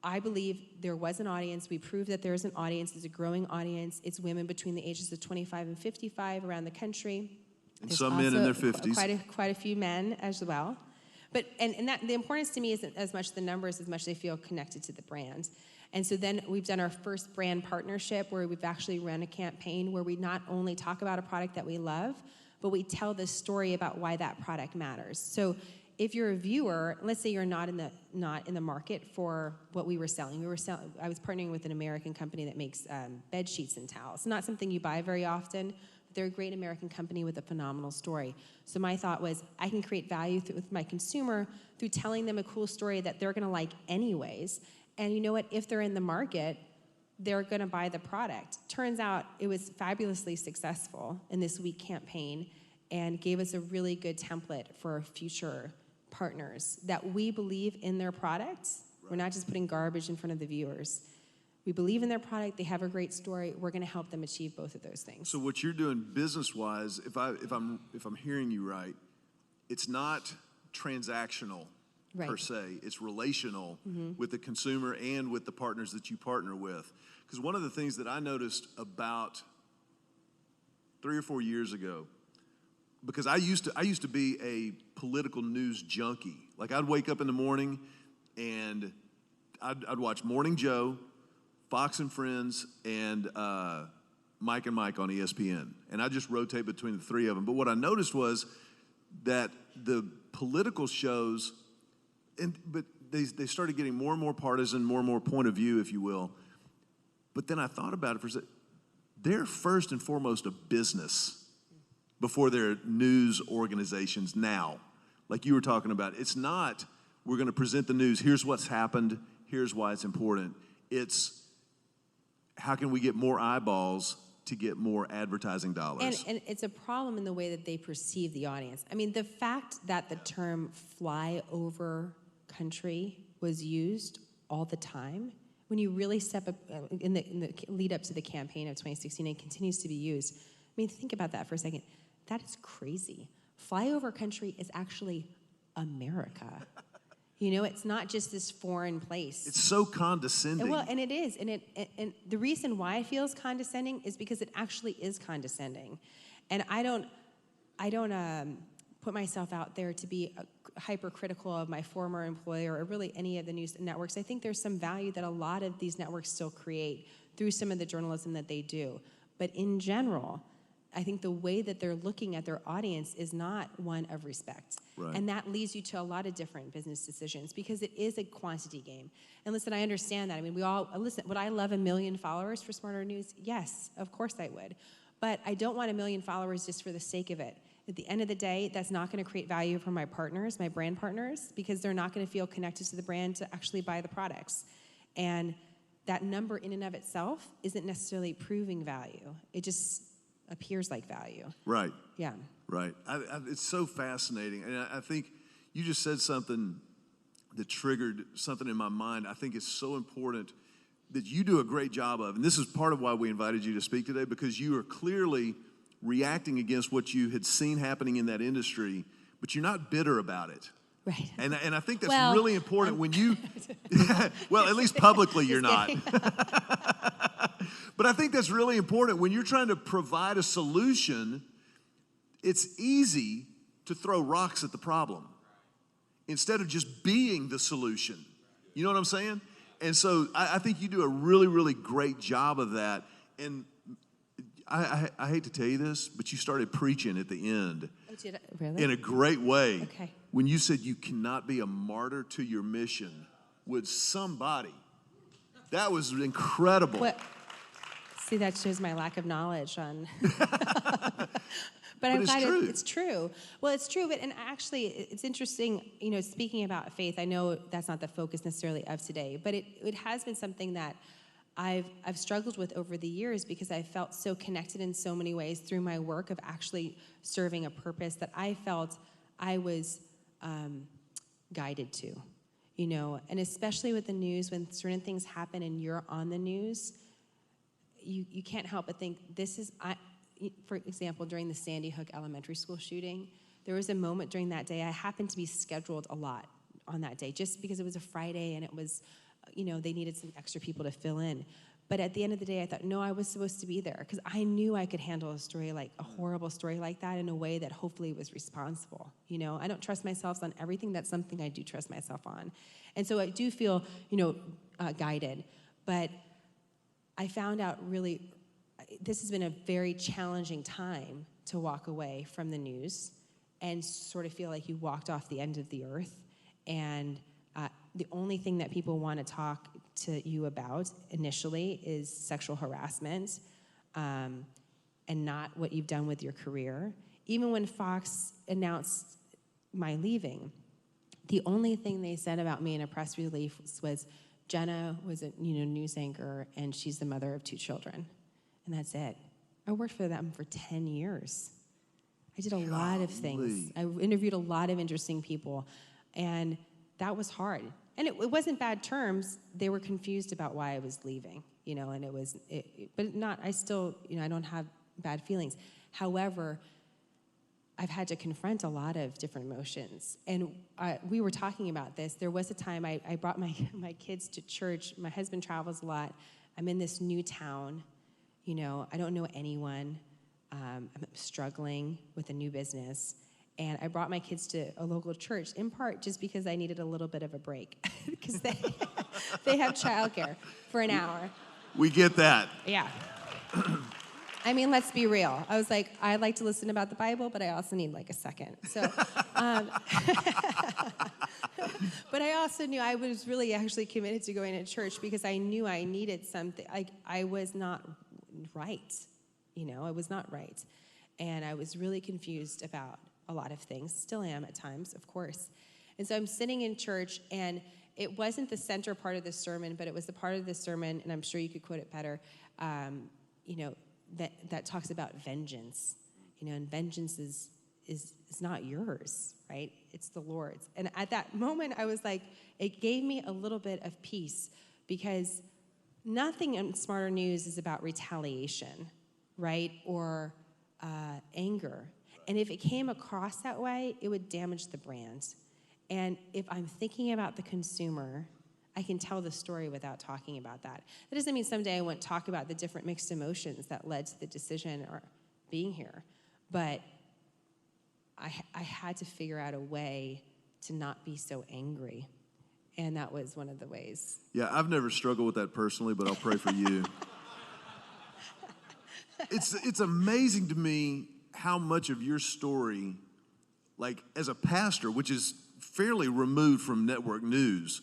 Speaker 2: I believe there was an audience. We proved that there is an audience. It's a growing audience. It's women between the ages of 25 and 55 around the country.
Speaker 1: And
Speaker 2: There's
Speaker 1: some men in their 50s.
Speaker 2: Quite a few men as well. But and that the importance to me isn't as much the numbers as much they feel connected to the brand. And so then we've done our first brand partnership where we've actually run a campaign where we not only talk about a product that we love, but we tell the story about why that product matters. So if you're a viewer, let's say you're not in the market for what we were selling. I was partnering with an American company that makes bed sheets and towels. Not something you buy very often, but they're a great American company with a phenomenal story. So my thought was, I can create value with my consumer through telling them a cool story that they're going to like anyways. And you know what? If they're in the market, they're going to buy the product. Turns out it was fabulously successful in this week campaign and gave us a really good template for future partners that we believe in their product. Right. We're not just putting garbage in front of the viewers. We believe in their product. They have a great story. We're going to help them achieve both of those things.
Speaker 1: So what you're doing business-wise, if I'm hearing you right, it's not transactional. Right. Per se. It's relational with the consumer and with the partners that you partner with. Because one of the things that I noticed about 3 or 4 years ago, because I used to be a political news junkie. Like I'd wake up in the morning and I'd watch Morning Joe, Fox and Friends, and Mike and Mike on ESPN. And I just rotate between the three of them. But what I noticed was that the political shows, but they started getting more and more partisan, more and more point of view, if you will. But then I thought about it for a second. They're first and foremost a business before they're news organizations now. Like you were talking about, it's not, we're going to present the news, here's what's happened, here's why it's important. It's, how can we get more eyeballs to get more advertising dollars?
Speaker 2: And it's a problem in the way that they perceive the audience. I mean, the fact that the term flyover country was used all the time, when you really step up in the lead up to the campaign of 2016, and continues to be used. I mean, think about that for a second. That is crazy. Flyover country is actually America. You know, it's not just this foreign place.
Speaker 1: It's so condescending.
Speaker 2: Well, and it is. And the reason why I feel it's condescending is because it actually is condescending. And I don't put myself out there to be hypercritical of my former employer or really any of the news networks. I think there's some value that a lot of these networks still create through some of the journalism that they do. But in general, I think the way that they're looking at their audience is not one of respect. Right. And that leads you to a lot of different business decisions because it is a quantity game. And listen, I understand that. I mean, would I love 1 million followers for SmartHER News? Yes, of course I would. But I don't want 1 million followers just for the sake of it. At the end of the day, that's not going to create value for my partners, my brand partners, because they're not going to feel connected to the brand to actually buy the products. And that number in and of itself isn't necessarily proving value. It just appears like value.
Speaker 1: Right.
Speaker 2: Yeah.
Speaker 1: Right. It's so fascinating. And I think you just said something that triggered something in my mind. I think it's so important that you do a great job of, and this is part of why we invited you to speak today, because you are clearly reacting against what you had seen happening in that industry, but you're not bitter about it.
Speaker 2: Right.
Speaker 1: And I think that's really important when you, well, at least publicly you're not. But I think that's really important. When you're trying to provide a solution, it's easy to throw rocks at the problem instead of just being the solution. You know what I'm saying? And so I think you do a really, really great job of that. And I hate to tell you this, but you started preaching at the end.
Speaker 2: Oh, did I? Really?
Speaker 1: In a great way.
Speaker 2: Okay.
Speaker 1: When you said you cannot be a martyr to your mission, would somebody? That was incredible.
Speaker 2: What? See, that shows my lack of knowledge on. But I'm glad it's true. Well, it's true, and actually, it's interesting, you know, speaking about faith, I know that's not the focus necessarily of today, but it has been something that I've struggled with over the years because I felt so connected in so many ways through my work of actually serving a purpose that I felt I was guided to, you know, and especially with the news, when certain things happen and you're on the news, you can't help but think for example, during the Sandy Hook Elementary School shooting, there was a moment during that day, I happened to be scheduled a lot on that day just because it was a Friday and it was they needed some extra people to fill in. But at the end of the day, I thought, no, I was supposed to be there because I knew I could handle a horrible story like that in a way that hopefully was responsible. I don't trust myself on everything. That's something I do trust myself on. And so I do feel, guided. But I found out really, this has been a very challenging time to walk away from the news and sort of feel like you walked off the end of the earth. And the only thing that people want to talk to you about initially is sexual harassment and not what you've done with your career. Even when Fox announced my leaving, the only thing they said about me in a press release was Jenna was a news anchor and she's the mother of 2 children. And that's it. I worked for them for 10 years. I did a lot of things. I interviewed a lot of interesting people, and that was hard. And it wasn't bad terms. They were confused about why I was leaving, and I don't have bad feelings. However, I've had to confront a lot of different emotions. And we were talking about this. There was a time I brought my kids to church. My husband travels a lot. I'm in this new town. I don't know anyone. I'm struggling with a new business. And I brought my kids to a local church, in part just because I needed a little bit of a break, because they have childcare for an hour.
Speaker 1: We get that.
Speaker 2: Yeah. I mean, let's be real. I was like, I like to listen about the Bible, but I also need a second. So, but I also knew I was really actually committed to going to church because I knew I needed something. I was not right. I was not right. And I was really confused about a lot of things. Still am at times, of course. And so I'm sitting in church, and it wasn't the center part of the sermon, but it was the part of the sermon, and I'm sure you could quote it better, that talks about vengeance. And vengeance is not yours, right? It's the Lord's. And at that moment, I was like, it gave me a little bit of peace, because nothing in Smarter News is about retaliation, right? Or anger. And if it came across that way, it would damage the brand. And if I'm thinking about the consumer, I can tell the story without talking about that. That doesn't mean someday I won't talk about the different mixed emotions that led to the decision or being here. But I had to figure out a way to not be so angry. And that was one of the ways.
Speaker 1: Yeah, I've never struggled with that personally, but I'll pray for you. It's amazing to me how much of your story, as a pastor, which is fairly removed from network news,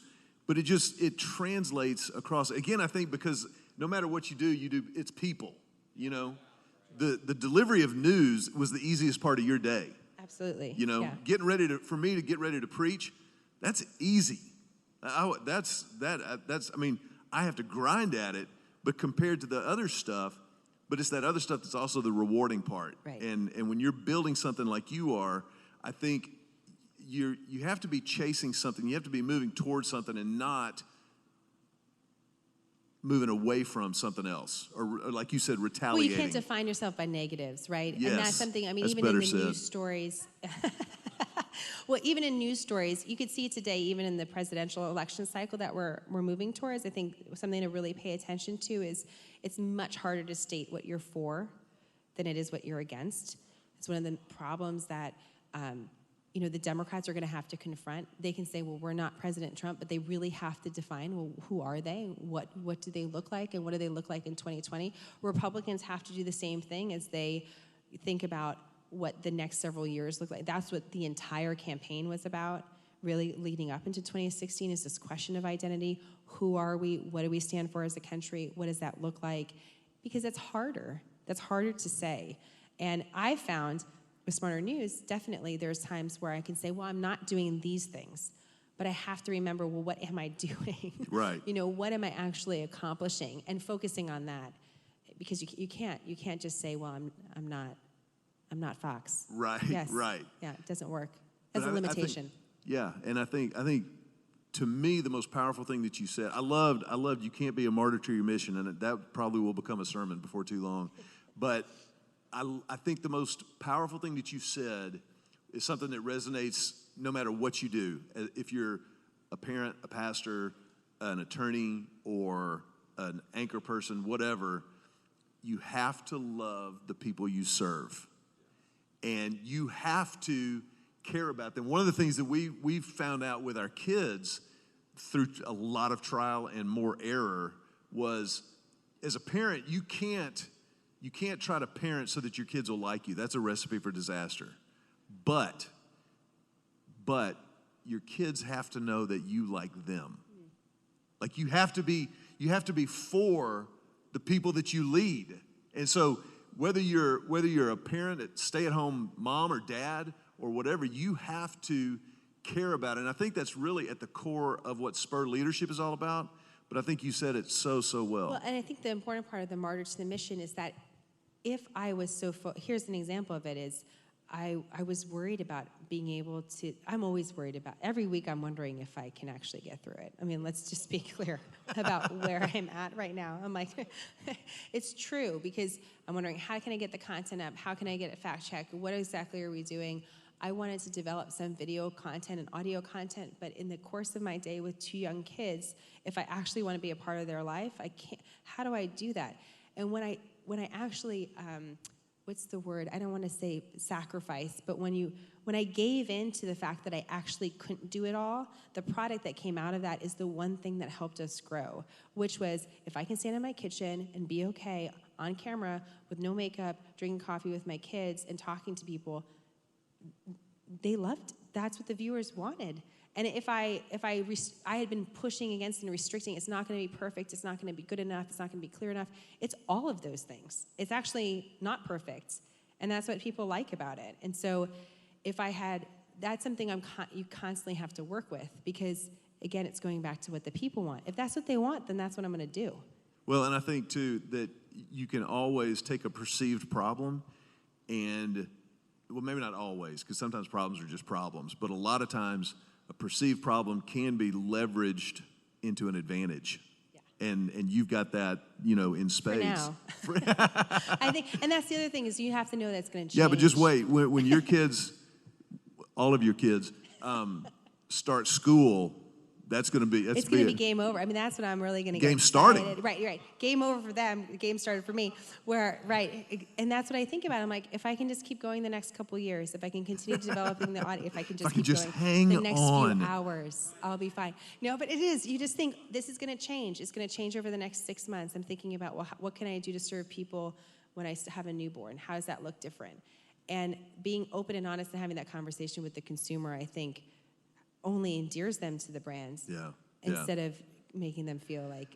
Speaker 1: but it translates across. Again, I think because no matter what you do, it's people, The delivery of news was the easiest part of your day.
Speaker 2: Absolutely.
Speaker 1: Yeah. For me to get ready to preach, that's easy. I have to grind at it, but compared to the other stuff, but it's that other stuff that's also the rewarding part.
Speaker 2: Right.
Speaker 1: And when you're building something like you are, I think you have to be chasing something. You have to be moving towards something and not moving away from something else, or like you said, retaliating.
Speaker 2: Well, you can't define yourself by negatives, right?
Speaker 1: Yes,
Speaker 2: and that's something,
Speaker 1: that's
Speaker 2: even in the
Speaker 1: better said.
Speaker 2: news stories. Well, even in news stories, you could see it today, even in the presidential election cycle that we're moving towards. I think something to really pay attention to is it's much harder to state what you're for than it is what you're against. It's one of the problems that the Democrats are going to have to confront. They can say, well, we're not President Trump, but they really have to define, well, who are they? What do they look like? And what do they look like in 2020? Republicans have to do the same thing as they think about what the next several years look like. That's what the entire campaign was about, really leading up into 2016, is this question of identity. Who are we? What do we stand for as a country? What does that look like? Because it's harder. That's harder to say. And I found with Smarter News, definitely there's times where I can say, well, I'm not doing these things, but I have to remember, well, what am I doing?
Speaker 1: Right.
Speaker 2: What am I actually accomplishing? And focusing on that, because you can't just say, well, I'm not Fox.
Speaker 1: Right.
Speaker 2: Yes.
Speaker 1: Right.
Speaker 2: Yeah, it doesn't work. That's a limitation.
Speaker 1: I think to me the most powerful thing that you said, I loved you can't be a martyr to your mission, and that probably will become a sermon before too long. But I think the most powerful thing that you said is something that resonates no matter what you do. If you're a parent, a pastor, an attorney or an anchor person, whatever, you have to love the people you serve. And you have to care about them. One of the things that we've found out with our kids through a lot of trial and more error was, as a parent, you can't try to parent so that your kids will like you. That's a recipe for disaster. But your kids have to know that you like them. Like you have to be for the people that you lead. And so whether you're a parent, a stay-at-home mom or dad or whatever, you have to care about it. And I think that's really at the core of what SPUR Leadership is all about. But I think you said it so well.
Speaker 2: Well, and I think the important part of the martyr to the mission is that if I was so, here's an example of it is, I was worried about being able to, I'm always worried about, every week I'm wondering if I can actually get through it. I mean, let's just be clear about where I'm at right now. I'm like, it's true, because I'm wondering, how can I get the content up? How can I get it fact-checked? What exactly are we doing? I wanted to develop some video content and audio content, but in the course of my day with 2 young kids, if I actually want to be a part of their life, I can't, how do I do that? And when I actually, what's the word? I don't want to say sacrifice, but when I gave in to the fact that I actually couldn't do it all, the product that came out of that is the one thing that helped us grow, which was, if I can stand in my kitchen and be okay on camera with no makeup, drinking coffee with my kids and talking to people, they loved, that's what the viewers wanted. And if I had been pushing against and restricting, it's not going to be perfect, it's not going to be good enough, it's not going to be clear enough. It's all of those things. It's actually not perfect, and that's what people like about it. And so, that's something you constantly have to work with, because again, it's going back to what the people want. If that's what they want, then that's what I'm going to do.
Speaker 1: Well, and I think too that you can always take a perceived problem and, well, maybe not always, because sometimes problems are just problems, but a lot of times a perceived problem can be leveraged into an advantage. Yeah. And you've got that, in spades.
Speaker 2: For now. I think, and that's the other thing, is you have to know that's going to change.
Speaker 1: Yeah, but just wait. When your kids, all of your kids, start school, it's going to be
Speaker 2: game over. I mean, that's what I'm really going to get
Speaker 1: game starting.
Speaker 2: Right. Game over for them. The game started for me. And that's what I think about. I'm like, if I can just keep going the next couple years, if I can continue developing the audience, if I can just keep going
Speaker 1: hang
Speaker 2: the next
Speaker 1: on.
Speaker 2: few hours, I'll be fine. No, but it is. You just think this is going to change. It's going to change over the next 6 months. I'm thinking about, well, what can I do to serve people when I have a newborn? How does that look different? And being open and honest and having that conversation with the consumer, I think, only endears them to the brands.
Speaker 1: Yeah.
Speaker 2: Instead of making them feel like,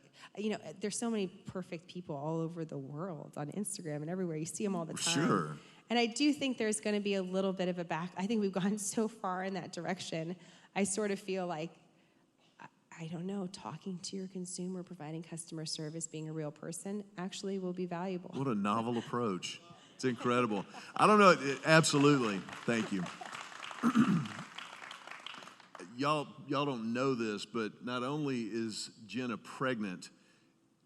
Speaker 2: there's so many perfect people all over the world on Instagram and everywhere. You see them all the time.
Speaker 1: Sure.
Speaker 2: And I do think there's going to be a little bit of I think we've gone so far in that direction. I sort of feel like, I don't know, talking to your consumer, providing customer service, being a real person actually will be valuable.
Speaker 1: What a novel approach. It's incredible. I don't know. Absolutely. Thank you. Y'all don't know this, but not only is Jenna pregnant,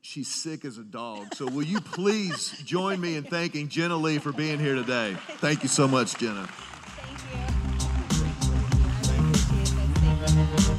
Speaker 1: she's sick as a dog. So will you please join me in thanking Jenna Lee for being here today? Thank you so much, Jenna.
Speaker 2: Thank you. I really appreciate this. Thank you.